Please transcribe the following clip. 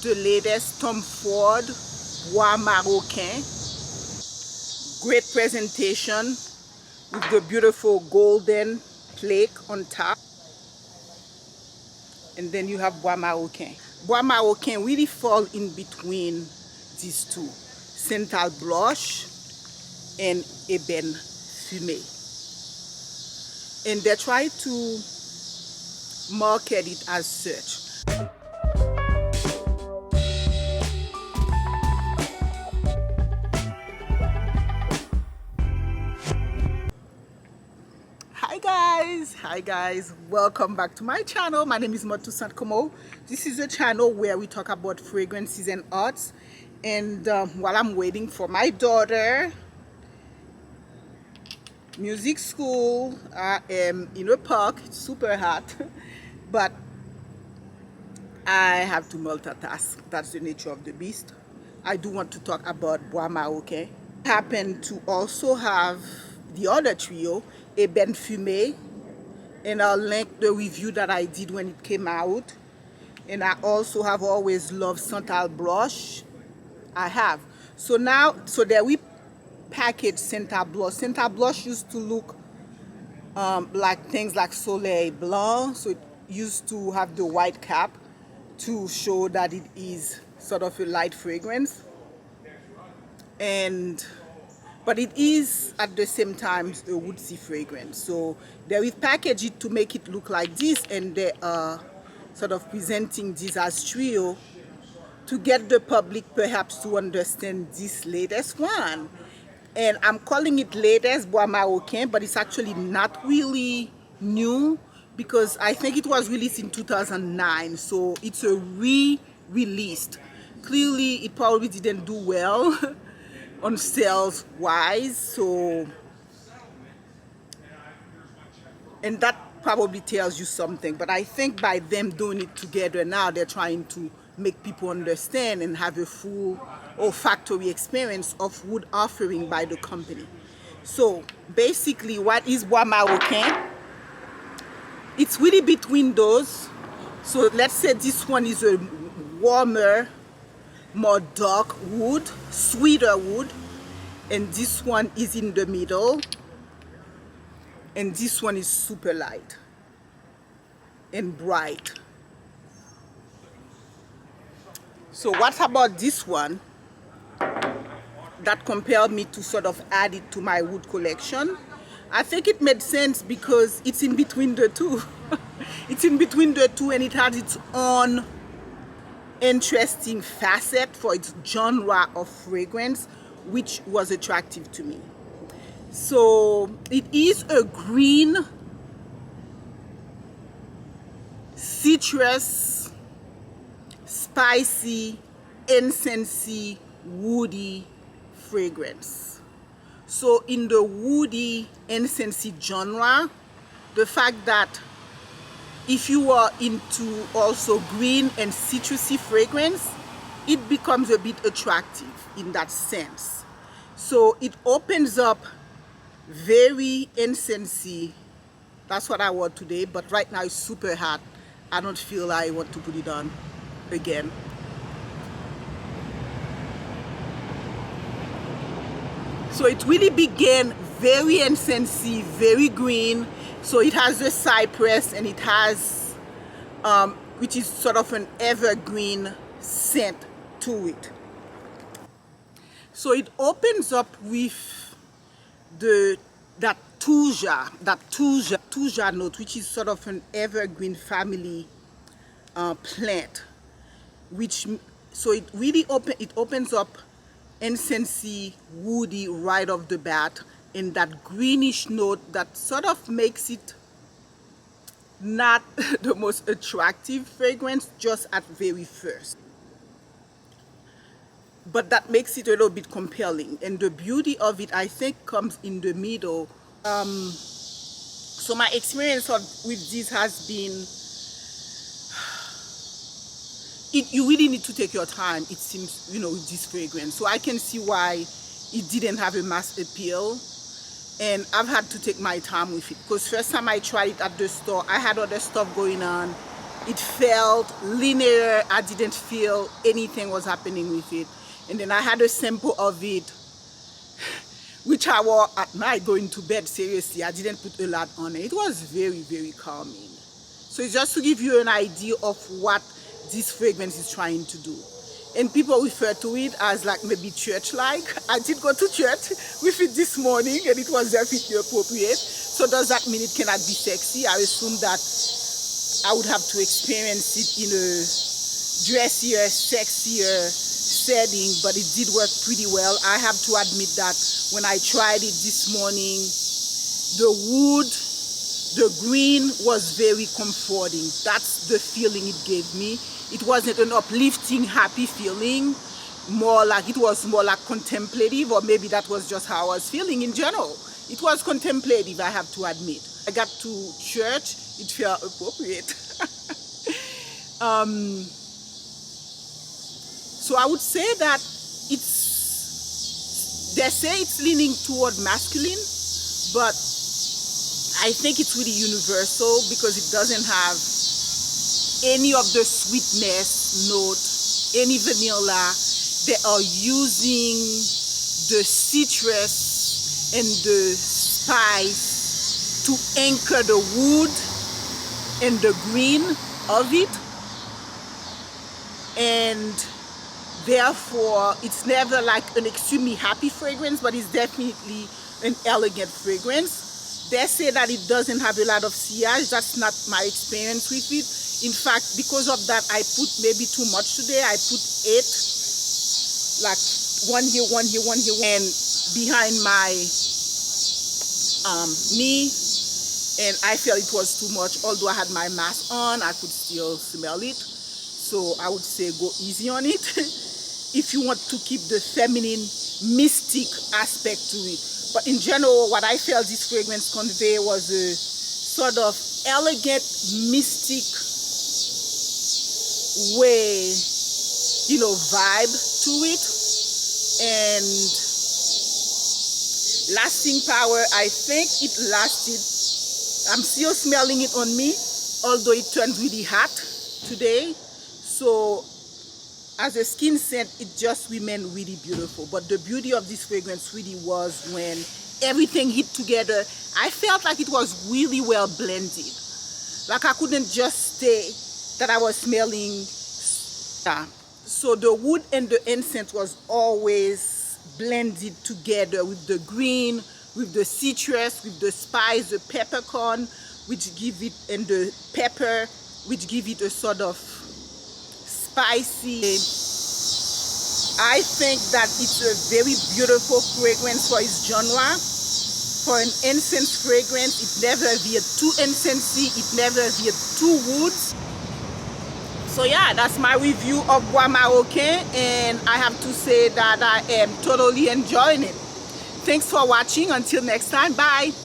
the latest Tom Ford Bois Marocain. Great presentation with the beautiful golden plaque on top. And then you have Bois Marocain. Bois Marocain really fall in between these two, Santal Blanche and Ébène Fumée. And they try to market it as such. Hi guys, welcome back to my channel. My name is Motoussaint Komo. This is a channel where we talk about fragrances and arts. And while I'm waiting for my daughter music school, I am in a park. It's super hot, but I have to multitask. That's the nature of the beast. I do want to talk about Bois Marocain. I happen to also have the other trio, Ébène Fumée, and I'll link the review that I did when it came out. And I also have always loved Santal Blanche. I have. So now, there we package Santal Blanche. Santal Blanche used to look like things like Soleil Blanc. So it used to have the white cap to show that it is sort of a light fragrance. But it is at the same time a woodsy fragrance. So they will package it to make it look like this, and they are sort of presenting this as trio to get the public perhaps to understand this latest one. And I'm calling it latest Bois Marocain, but it's actually not really new because I think it was released in 2009. So it's a re-released. Clearly it probably didn't do well on sales wise, so, and that probably tells you something. But I think by them doing it together now, they're trying to make people understand and have a full olfactory experience of wood offering by the company. So basically, what is Bois Marocain? It's really between those. So let's say this one is a warmer, more dark wood, sweeter wood, and this one is in the middle, and this one is super light and bright. So what about this one that compelled me to sort of add it to my wood collection? I think it made sense because it's in between the two. It's in between the two, and it has its own interesting facet for its genre of fragrance, which was attractive to me. So it is a green, citrus, spicy, incensey, woody fragrance. So in the woody incensey genre, the fact that if you are into also green and citrusy fragrance, it becomes a bit attractive in that sense. So it opens up very incensey. That's what I wore today, but right now it's super hot. I don't feel I want to put it on again. So it really began very incensey, very green. So it has the cypress, and it has, which is sort of an evergreen scent to it. So it opens up with that tuja note, which is sort of an evergreen family plant. So it really opens up incensey, woody right off the bat, in that greenish note that sort of makes it not the most attractive fragrance just at very first, but that makes it a little bit compelling. And the beauty of it, I think, comes in the middle. So my experience with this has been, you really need to take your time, it seems, with this fragrance. So I can see why it didn't have a mass appeal. And I've had to take my time with it, because first time I tried it at the store, I had other stuff going on. It felt linear. I didn't feel anything was happening with it. And then I had a sample of it, which I wore at night going to bed. Seriously, I didn't put a lot on it. It was very, very calming. So it's just to give you an idea of what this fragrance is trying to do. And people refer to it as like maybe church-like. I did go to church with it this morning and it was definitely appropriate. So does that mean it cannot be sexy? I assume that I would have to experience it in a dressier, sexier setting, but it did work pretty well. I have to admit that when I tried it this morning, the wood, the green was very comforting. That's the feeling it gave me. It wasn't an uplifting, happy feeling. It was more like contemplative, or maybe that was just how I was feeling in general. It was contemplative, I have to admit. I got to church, it felt appropriate. So I would say that they say it's leaning toward masculine, but I think it's really universal because it doesn't have any of the sweetness note, any vanilla. They are using the citrus and the spice to anchor the wood and the green of it, and therefore it's never like an extremely happy fragrance, but it's definitely an elegant fragrance. They say that it doesn't have a lot of sillage. That's not my experience with it. In fact, because of that, I put maybe too much today. I put 8, like one here, one here, one here, and behind my knee, and I felt it was too much. Although I had my mask on, I could still smell it. So I would say go easy on it if you want to keep the feminine mystic aspect to it. But in general, what I felt this fragrance convey was a sort of elegant, mystic way, vibe to it. And lasting power, I think it lasted. I'm still smelling it on me, although it turned really hot today. So as a skin scent, it just remained really beautiful. But the beauty of this fragrance really was when everything hit together. I felt like it was really well blended. Like I couldn't just say that I was smelling. So the wood and the incense was always blended together with the green, with the citrus, with the spice, the peppercorn, which give it, and the pepper, which give it a sort of spicy. I think that it's a very beautiful fragrance for its genre. For an incense fragrance, it never veered too incensey, it never veered too woods. So yeah, that's my review of BOIS MAROCAIN, and I have to say that I am totally enjoying it. Thanks for watching. Until next time, bye.